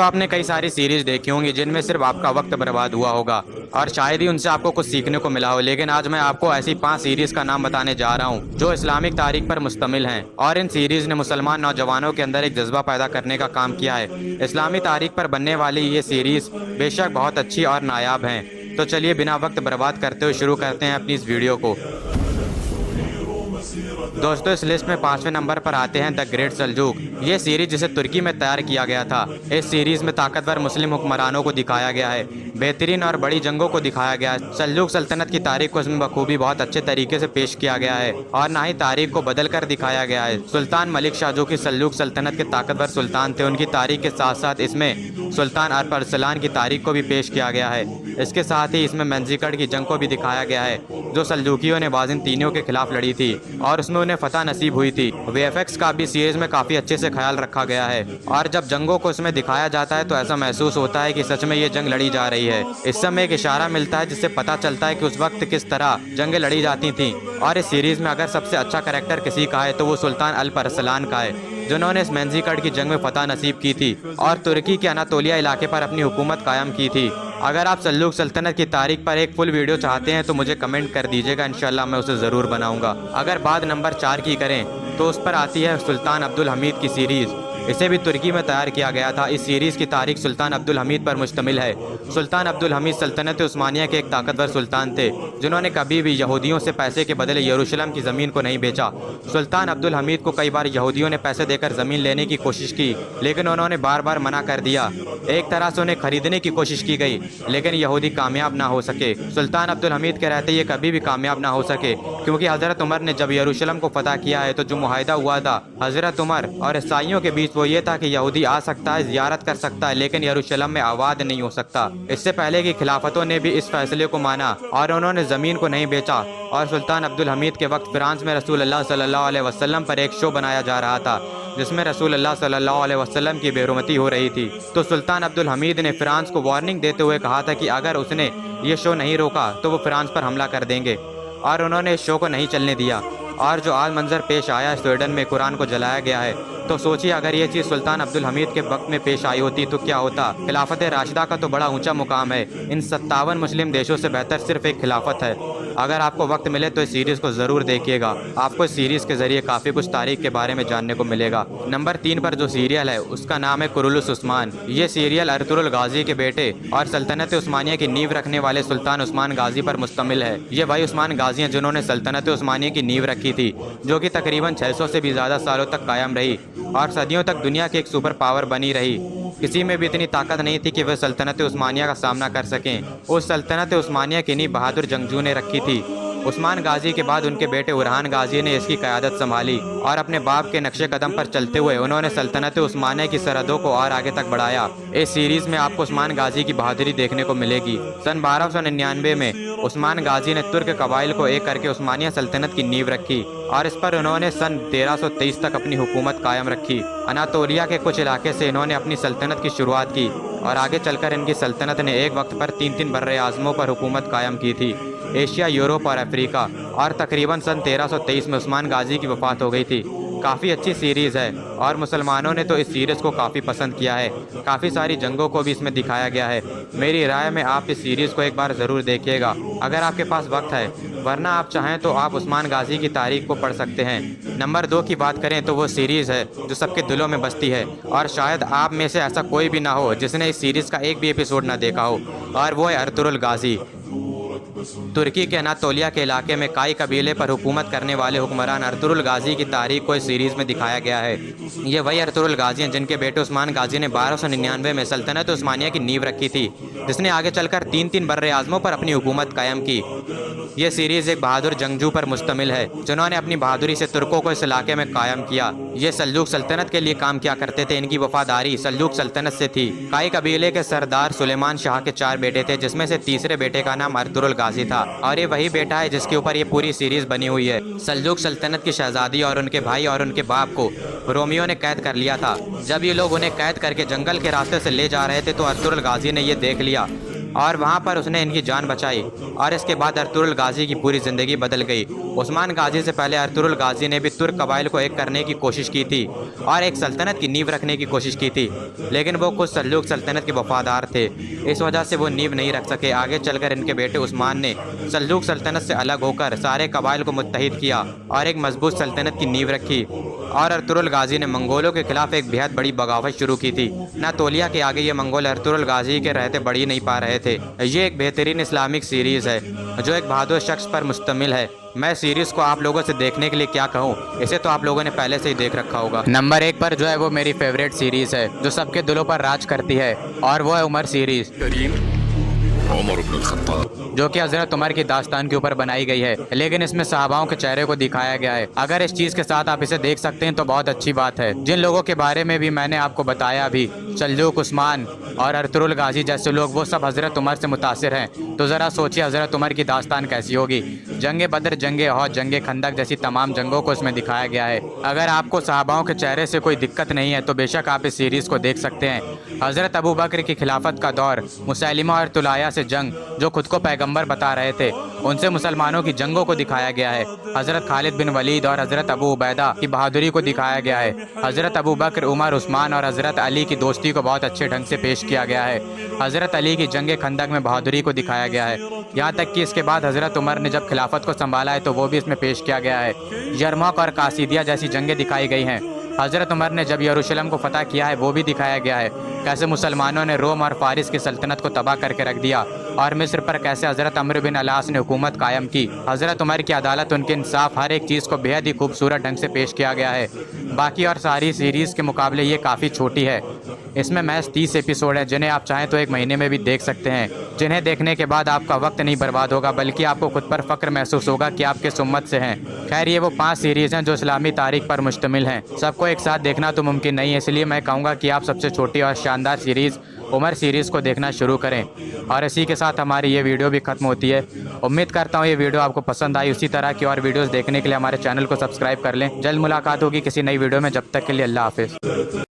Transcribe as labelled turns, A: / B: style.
A: दोस्तों आपने कई सारी सीरीज देखी होंगी जिनमें सिर्फ आपका वक्त बर्बाद हुआ होगा और शायद ही उनसे आपको कुछ सीखने को मिला हो, लेकिन आज मैं आपको ऐसी 5 सीरीज का नाम बताने जा रहा हूं जो इस्लामिक तारीख पर मुश्तमिल हैं और इन सीरीज ने मुसलमान नौजवानों के अंदर एक जज्बा पैदा करने का काम किया है। इस्लामी तारीख पर बनने वाली ये सीरीज बेशक बहुत अच्छी और नायाब हैं। तो चलिए बिना वक्त बर्बाद करते हुए शुरू करते हैं अपनी इस वीडियो को। दोस्तों इस लिस्ट में 5वें नंबर पर आते हैं द ग्रेट सल्जूक। ये सीरीज जिसे तुर्की में तैयार किया गया था। इस सीरीज में ताकतवर मुस्लिम हुक्मरानों को दिखाया गया है, बेहतरीन और बड़ी जंगों को दिखाया गया है। सल्जूक सल्तनत की तारीख को इसमें बखूबी बहुत अच्छे तरीके से पेश किया गया है और ना ही तारीख को बदल कर दिखाया गया है। सुल्तान मलिक शाह जो कि सल्जूक सल्तनत के ताकतवर सुल्तान थे, उनकी तारीख के साथ साथ इसमें सुल्तान अरसलान की तारीख को भी पेश किया गया है। इसके साथ ही इसमें मंजीकड़ की जंग को भी दिखाया गया है जो सल्जूकियों ने बाज़ंतीनियों के खिलाफ लड़ी थी और उसमें उन्हें फतह नसीब हुई थी। वीएफएक्स का भी सीरीज में काफ़ी अच्छे से ख्याल रखा गया है और जब जंगों को इसमें दिखाया जाता है तो ऐसा महसूस होता है कि सच में ये जंग लड़ी जा रही है। इस समय एक इशारा मिलता है जिससे पता चलता है कि उस वक्त किस तरह जंगें लड़ी जाती थीं। और इस सीरीज में अगर सबसे अच्छा कैरेक्टर किसी का है तो वो सुल्तान अरसलान का है, जिन्होंने इस मंजीकड़ की जंग में फतह नसीब की थी और तुर्की के अनातोलिया इलाके पर अपनी हुकूमत कायम की थी। अगर आप सल्जूक सल्तनत की तारीख पर एक फुल वीडियो चाहते हैं तो मुझे कमेंट कर दीजिएगा, इंशाल्लाह मैं उसे ज़रूर बनाऊंगा। अगर बात नंबर 4 की करें तो उस पर आती है सुल्तान अब्दुल हमीद की सीरीज़। इसे भी तुर्की में तैयार किया गया था। इस सीरीज़ की तारीख सुल्तान अब्दुल हमीद पर मुश्तमिल है। सुल्तान अब्दुल हमीद सल्तनत उस्मानिया के एक ताकतवर सुल्तान थे जिन्होंने कभी भी यहूदियों से पैसे के बदले यरूशलेम की ज़मीन को नहीं बेचा। सुल्तान अब्दुल हमीद को कई बार यहूदियों ने पैसे देकर ज़मीन लेने की कोशिश की, लेकिन उन्होंने बार बार मना कर दिया। एक तरह से उन्हें खरीदने की कोशिश की गई, लेकिन यहूदी कामयाब ना हो सके। सुल्तान अब्दुल हमीद के रहते ये कभी भी कामयाब ना हो सके, क्योंकि हज़रत उमर ने जब यरूशलेम को फतह किया है तो जो मुआहिदा हुआ था हज़रत उमर और ईसाइयों के बीच वो ये था कि यहूदी आ सकता है, ज़ियारत कर सकता है, लेकिन यरूशलेम में आबाद नहीं हो सकता। इससे पहले की खिलाफतों ने भी इस फैसले को माना और उन्होंने ज़मीन को नहीं बेचा। और सुल्तान अब्दुल हमीद के वक्त फ्रांस में रसूल अल्लाह सल्लल्लाहु अलैहि वसल्लम पर एक शो बनाया जा रहा था जिसमें रसूल अल्लाह सल्लल्लाहु अलैहि वसल्लम की बेरुमती हो रही थी। तो सुल्तान अब्दुल हमीद ने फ्रांस को वार्निंग देते हुए कहा था कि अगर उसने ये शो नहीं रोका तो वो फ्रांस पर हमला कर देंगे, और उन्होंने इस शो को नहीं चलने दिया। और जो आज मंजर पेश आया स्वीडन में कुरान को जलाया गया है, तो सोचिए अगर ये चीज़ सुल्तान अब्दुल हमीद के वक्त में पेश आई होती तो क्या होता। खिलाफत राशिदा का तो बड़ा ऊंचा मुकाम है। इन 57 मुस्लिम देशों से बेहतर सिर्फ एक खिलाफत है। अगर आपको वक्त मिले तो इस सीरीज़ को ज़रूर देखिएगा, आपको इस सीरीज़ के ज़रिए काफ़ी कुछ तारीख के बारे में जानने को मिलेगा। नंबर 3 पर जो सीरियल है उसका नाम है कुरुलुस उस्मान। ये सीरियल अर्तुरुल गाजी के बेटे और सल्तनत उस्मानिया की नींव रखने वाले सुल्तान उस्मान गाजी पर मुश्तमिल है। ये वही उस्मान गाजी हैं जिन्होंने सल्तनत उस्मानिया की नींव रखी थी, जो कि तकरीबन 600 से भी ज़्यादा सालों तक कायम रही और सदियों तक दुनिया की एक सुपर पावर बनी रही। किसी में भी इतनी ताकत नहीं थी कि वह सल्तनत उस्मानिया का सामना कर सकें। उस सल्तनत उस्मानिया की नींव बहादुर जंगजू ने रखी थी। उस्मान गाजी के बाद उनके बेटे उरहान गाजी ने इसकी क़यादत संभाली और अपने बाप के नक्शे कदम पर चलते हुए उन्होंने सल्तनत उस्मानिया की सरहदों को और आगे तक बढ़ाया। इस सीरीज़ में आपको उस्मान गाजी की बहादुरी देखने को मिलेगी। सन 1299 में उस्मान गाजी ने तुर्क कबाइल को एक करके उस्मानिया सल्तनत की नींव रखी और इस पर उन्होंने सन 1323 तक अपनी हुकूमत कायम रखी। अनातोलिया के कुछ इलाके से इन्होंने अपनी सल्तनत की शुरुआत की और आगे चलकर इनकी सल्तनत ने एक वक्त पर 3 बर्रे आज़मों पर हुकूमत कायम की थी, एशिया, यूरोप और अफ्रीका। और तकरीबन सन 1323 में उस्मान गाजी की वफ़ात हो गई थी। काफ़ी अच्छी सीरीज़ है और मुसलमानों ने तो इस सीरीज़ को काफ़ी पसंद किया है। काफ़ी सारी जंगों को भी इसमें दिखाया गया है। मेरी राय में आप इस सीरीज़ को एक बार ज़रूर देखिएगा अगर आपके पास वक्त है, वरना आप चाहें तो आप उस्मान गाजी की तारीख को पढ़ सकते हैं। नंबर 2 की बात करें तो वो सीरीज़ है जो सबके दिलों में बसती है और शायद आप में से ऐसा कोई भी ना हो जिसने इस सीरीज़ का एक भी एपिसोड ना देखा हो, और वो है अर्तुरुल गाजी। तुर्की के अनातोलिया के इलाके में काई कबीले पर हुकूमत करने वाले हुक्मरान अर्तुरुल गाजी की तारीख को इस सीरीज़ में दिखाया गया है। ये वही अर्तुरुल गाजी हैं जिनके बेटे उस्मान गाजी ने 1299 में सल्तनत उस्मानिया की नींव रखी थी, जिसने आगे चलकर 3 बर्रे आज़मों पर अपनी हुकूमत कायम की। ये सीरीज़ एक बहादुर जंगजू पर मुश्तमिल है जिन्होंने अपनी बहादुरी से तुर्कों को इस इलाके में कायम किया। ये सल्जूक सल्तनत के लिए काम किया करते थे। इनकी वफादारी सल्जूक सल्तनत से थी। काई कबीले के सरदार सुलेमान शाह के 4 बेटे थे, जिसमें से तीसरे बेटे का नाम अर्तुरुल गाजी था और ये वही बेटा है जिसके ऊपर ये पूरी सीरीज़ बनी हुई है। सल्जूक सल्तनत की शहजादी और उनके भाई और उनके बाप को रोमियो ने कैद कर लिया था। जब ये लोग उन्हें कैद करके जंगल के रास्ते से ले जा रहे थे तो अर्तुरुल गाजी ने ये देख लिया اور وہاں پر اس نے ان کی جان بچائی اور اس کے بعد ارطغرل غازی کی پوری زندگی بدل گئی۔ عثمان غازی سے پہلے ارطغرل غازی نے بھی ترک قبائل کو ایک کرنے کی کوشش کی تھی اور ایک سلطنت کی نیو رکھنے کی کوشش کی تھی، لیکن وہ خود سلجوق سلطنت کے وفادار تھے، اس وجہ سے وہ نیو نہیں رکھ سکے۔ آگے چل کر ان کے بیٹے عثمان نے سلجوق سلطنت سے الگ ہو کر سارے قبائل کو متحد کیا اور ایک مضبوط سلطنت کی نیو رکھی، اور ارطغرل غازی نے منگولوں کے خلاف ایک بہت بڑی بغاوت شروع کی تھی۔ ناتولیا کے آگے یہ منگول ارطغرل غازی کے رہتے بڑھ ہی نہیں پا رہے تھے۔ یہ ایک بہترین اسلامک سیریز ہے جو ایک بہادر شخص پر مشتمل ہے۔ میں سیریز کو آپ لوگوں سے دیکھنے کے لیے کیا کہوں، اسے تو آپ لوگوں نے پہلے سے ہی دیکھ رکھا ہوگا۔ نمبر 1 پر جو ہے وہ میری فیوریٹ سیریز ہے جو سب کے دلوں پر راج کرتی ہے، اور وہ ہے عمر سیریز،
B: عمر بن الخطاب،
A: جو کہ حضرت عمر کی داستان کے اوپر بنائی گئی ہے، لیکن اس میں صحاباؤں کے چہرے کو دکھایا گیا ہے۔ اگر اس چیز کے ساتھ آپ اسے دیکھ سکتے ہیں تو بہت اچھی بات ہے۔ جن لوگوں کے بارے میں بھی میں نے آپ کو بتایا بھی، سلجوق، عثمان اور ارطغرل غازی جیسے لوگ، وہ سب حضرت عمر سے متاثر ہیں، تو ذرا سوچیے حضرت عمر کی داستان کیسی ہوگی۔ جنگ بدر، جنگ احد، جنگ خندق جیسی تمام جنگوں کو اس میں دکھایا گیا ہے۔ اگر آپ کو صحاباؤں کے چہرے سے کوئی دقت نہیں ہے تو بے شک آپ اس سیریز کو دیکھ سکتے ہیں۔ حضرت ابو بکر کی خلافت کا دور، مسیلمہ اور طلحہ سے جنگ، جو خود کو پیغمبر بتا رہے تھے، ان سے مسلمانوں کی جنگوں کو دکھایا گیا ہے۔ حضرت خالد بن ولید اور حضرت ابو عبیدہ کی بہادری کو دکھایا گیا ہے۔ حضرت ابو بکر، عمر، عثمان اور حضرت علی کی دوستی کو بہت اچھے ڈھنگ سے پیش کیا گیا ہے۔ حضرت علی کی جنگ خندق میں بہادری کو دکھایا گیا ہے، یہاں تک کہ اس کے بعد حضرت عمر نے جب خلافت کو سنبھالا ہے تو وہ بھی اس میں پیش کیا گیا ہے۔ یرموک اور قادسیہ جیسی جنگیں دکھائی گئی ہیں۔ حضرت عمر نے جب یروشلم کو فتح کیا ہے وہ بھی دکھایا گیا ہے، کیسے مسلمانوں نے روم اور فارس کی سلطنت کو تباہ کر کے رکھ دیا، اور مصر پر کیسے حضرت عمرو بن العاص نے حکومت قائم کی۔ حضرت عمر کی عدالت، ان کے انصاف، ہر ایک چیز کو بہت ہی خوبصورت ڈھنگ سے پیش کیا گیا ہے۔ باقی اور ساری سیریز کے مقابلے یہ کافی چھوٹی ہے، اس میں محض 30 ایپیسوڈ ہیں، جنہیں آپ چاہیں تو ایک مہینے میں بھی دیکھ سکتے ہیں، جنہیں دیکھنے کے بعد آپ کا وقت نہیں برباد ہوگا بلکہ آپ کو خود پر فخر محسوس ہوگا کہ آپ کس امت سے ہیں۔ خیر، یہ وہ 5 سیریز ہیں جو اسلامی تاریخ پر مشتمل ہیں۔ سب کو ایک ساتھ دیکھنا تو ممکن نہیں ہے، اس لیے میں کہوں گا کہ آپ سب سے چھوٹی اور شاندار سیریز عمر سیریز کو دیکھنا شروع کریں۔ اور اسی کے ساتھ ہماری یہ ویڈیو بھی ختم ہوتی ہے۔ امید کرتا ہوں یہ ویڈیو آپ کو پسند آئی، اسی طرح کی اور ویڈیوز دیکھنے کے لیے ہمارے چینل کو سبسکرائب کر لیں۔ جلد ملاقات ہوگی کسی نئی ویڈیو میں، جب تک کے لیے اللہ حافظ۔